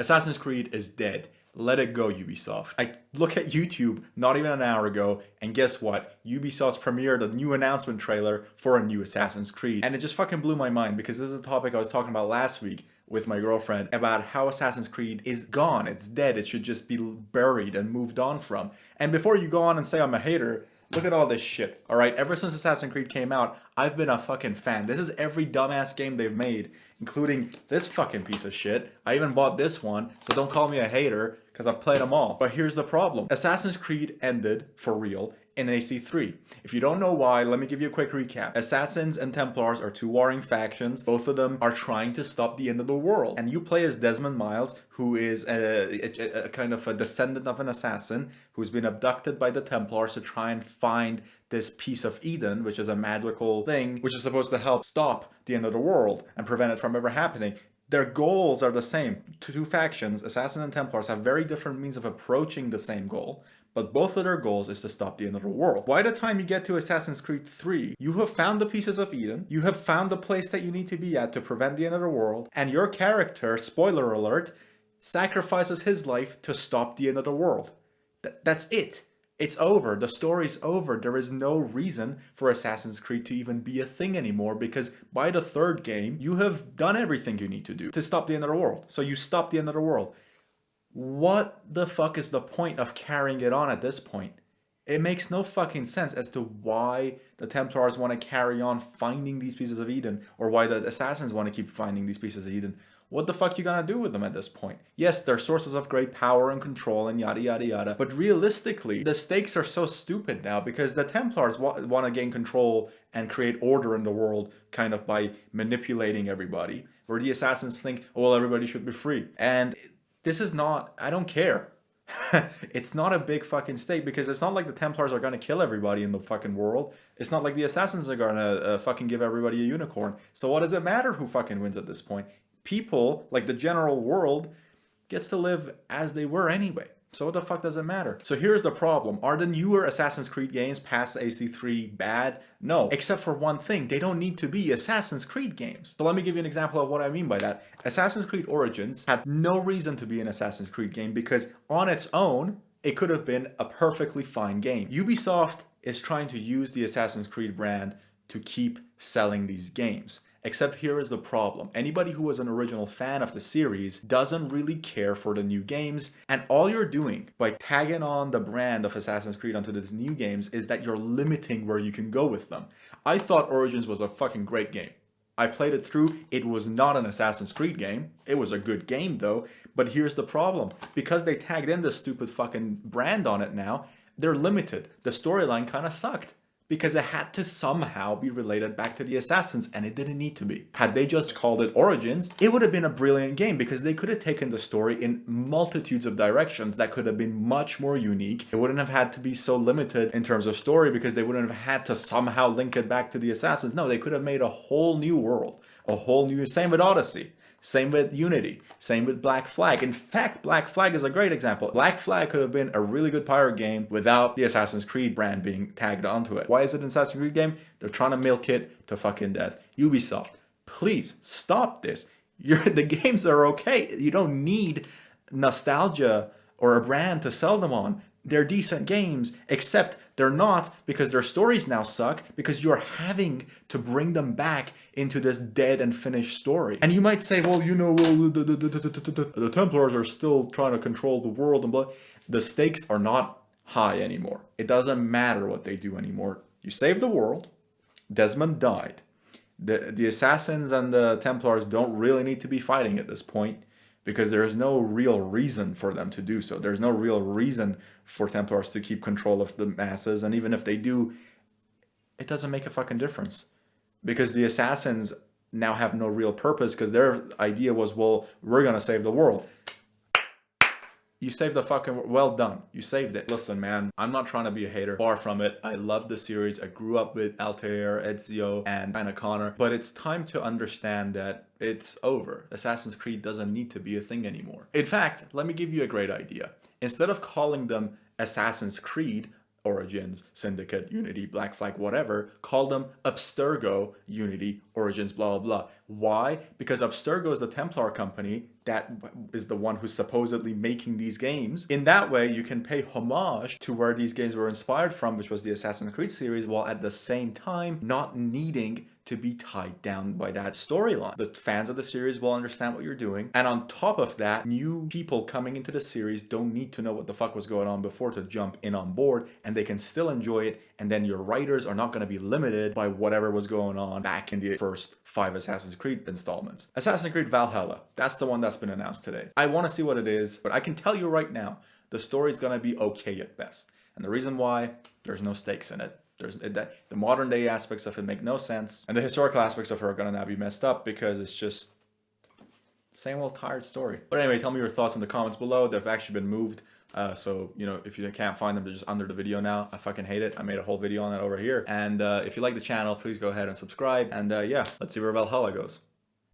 Assassin's Creed is dead. Let it go, Ubisoft. I look at YouTube not even an hour ago, and guess what? Ubisoft's premiered a new announcement trailer for a new Assassin's Creed. And it just fucking blew my mind because this is a topic I was talking about last week with my girlfriend about how Assassin's Creed is gone. It's dead. It should just be buried and moved on from. And before you go on and say I'm a hater, look at all this shit, alright? Ever since Assassin's Creed came out, I've been a fucking fan. This is every dumbass game they've made, including this fucking piece of shit. I even bought this one, so don't call me a hater, because I've played them all. But here's the problem. Assassin's Creed ended, for real, in AC3. If you don't know why, let me give you a quick recap. Assassins and Templars are two warring factions. Both of them are trying to stop the end of the world. And you play as Desmond Miles, who is a kind of a descendant of an assassin who's been abducted by the Templars to try and find this piece of Eden, which is a magical thing, which is supposed to help stop the end of the world and prevent it from ever happening. Their goals are the same. Two factions, Assassins and Templars, have very different means of approaching the same goal, but both of their goals is to stop the end of the world. By the time you get to Assassin's Creed 3, you have found the pieces of Eden, you have found the place that you need to be at to prevent the end of the world, and your character, spoiler alert, sacrifices his life to stop the end of the world. That's it. It's over. The story's over. There is no reason for Assassin's Creed to even be a thing anymore because by the third game, you have done everything you need to do to stop the end of the world. So you stop the end of the world. What the fuck is the point of carrying it on at this point? It makes no fucking sense as to why the Templars want to carry on finding these pieces of Eden or why the Assassins want to keep finding these pieces of Eden. What the fuck you gonna do with them at this point? Yes, they're sources of great power and control and yada yada yada, but realistically, the stakes are so stupid now because the Templars want to gain control and create order in the world kind of by manipulating everybody, where the Assassins think, oh, well, everybody should be free. And this is not, I don't care. It's not a big fucking stake because it's not like the Templars are gonna kill everybody in the fucking world. It's not like the Assassins are gonna fucking give everybody a unicorn. So what does it matter who fucking wins at this point? People, like the general world, gets to live as they were anyway. So what the fuck does it matter? So here's the problem. Are the newer Assassin's Creed games past AC3 bad? No, except for one thing. They don't need to be Assassin's Creed games. So let me give you an example of what I mean by that. Assassin's Creed Origins had no reason to be an Assassin's Creed game because on its own, it could have been a perfectly fine game. Ubisoft is trying to use the Assassin's Creed brand to keep selling these games. Except here is the problem. Anybody who was an original fan of the series doesn't really care for the new games, and all you're doing by tagging on the brand of Assassin's Creed onto these new games is that you're limiting where you can go with them. I thought Origins was a fucking great game. I played it through. It was not an Assassin's Creed game. It was a good game though, but here's the problem. Because they tagged in the stupid fucking brand on it now, they're limited. The storyline kind of sucked. Because it had to somehow be related back to the Assassins, and it didn't need to be. Had they just called it Origins, it would have been a brilliant game because they could have taken the story in multitudes of directions that could have been much more unique. It wouldn't have had to be so limited in terms of story because they wouldn't have had to somehow link it back to the Assassins. No, they could have made a whole new world, a whole new, same with Odyssey. Same with Unity. Same with Black Flag. In fact, Black Flag is a great example. Black Flag could have been a really good pirate game without the Assassin's Creed brand being tagged onto it. Why is it an Assassin's Creed game? They're trying to milk it to fucking death. Ubisoft, please stop this. The games are okay. You don't need nostalgia or a brand to sell them on. They're decent games, except they're not because their stories now suck because you're having to bring them back into this dead and finished story. And you might say, well, you know, the Templars are still trying to control the world and blah. The stakes are not high anymore. It doesn't matter what they do anymore. You save the world. Desmond died. The Assassins and the Templars don't really need to be fighting at this point, because there is no real reason for them to do so. There's no real reason for Templars to keep control of the masses, and even if they do, it doesn't make a fucking difference. Because the Assassins now have no real purpose, because their idea was, well, we're gonna save the world. You saved the fucking, well done. You saved it. Listen, man, I'm not trying to be a hater. Far from it. I love the series. I grew up with Altair, Ezio, and Anna Connor. But it's time to understand that it's over. Assassin's Creed doesn't need to be a thing anymore. In fact, let me give you a great idea. Instead of calling them Assassin's Creed, Origins, Syndicate, Unity, Black Flag, whatever, call them Abstergo, Unity, Origins, blah, blah, blah. Why? Because Abstergo is the Templar company that is the one who's supposedly making these games. In that way, you can pay homage to where these games were inspired from, which was the Assassin's Creed series, while at the same time not needing to be tied down by that storyline. The fans of the series will understand what you're doing. And on top of that, new people coming into the series don't need to know what the fuck was going on before to jump in on board, and they can still enjoy it. And then your writers are not going to be limited by whatever was going on back in the first 5 Assassin's Creed installments. Assassin's Creed Valhalla, that's the one that's been announced today. I want to see what it is, but I can tell you right now, the story's going to be okay at best. And the reason why, there's no stakes in it. The modern day aspects of it make no sense, and the historical aspects of her are gonna now be messed up because it's just same old tired story. But anyway, tell me your thoughts in the comments below. They've actually been moved, so you know, if you can't find them, they're just under the video now. I fucking hate it. I made a whole video on that over here. And if you like the channel, please go ahead and subscribe. And yeah, let's see where Valhalla goes.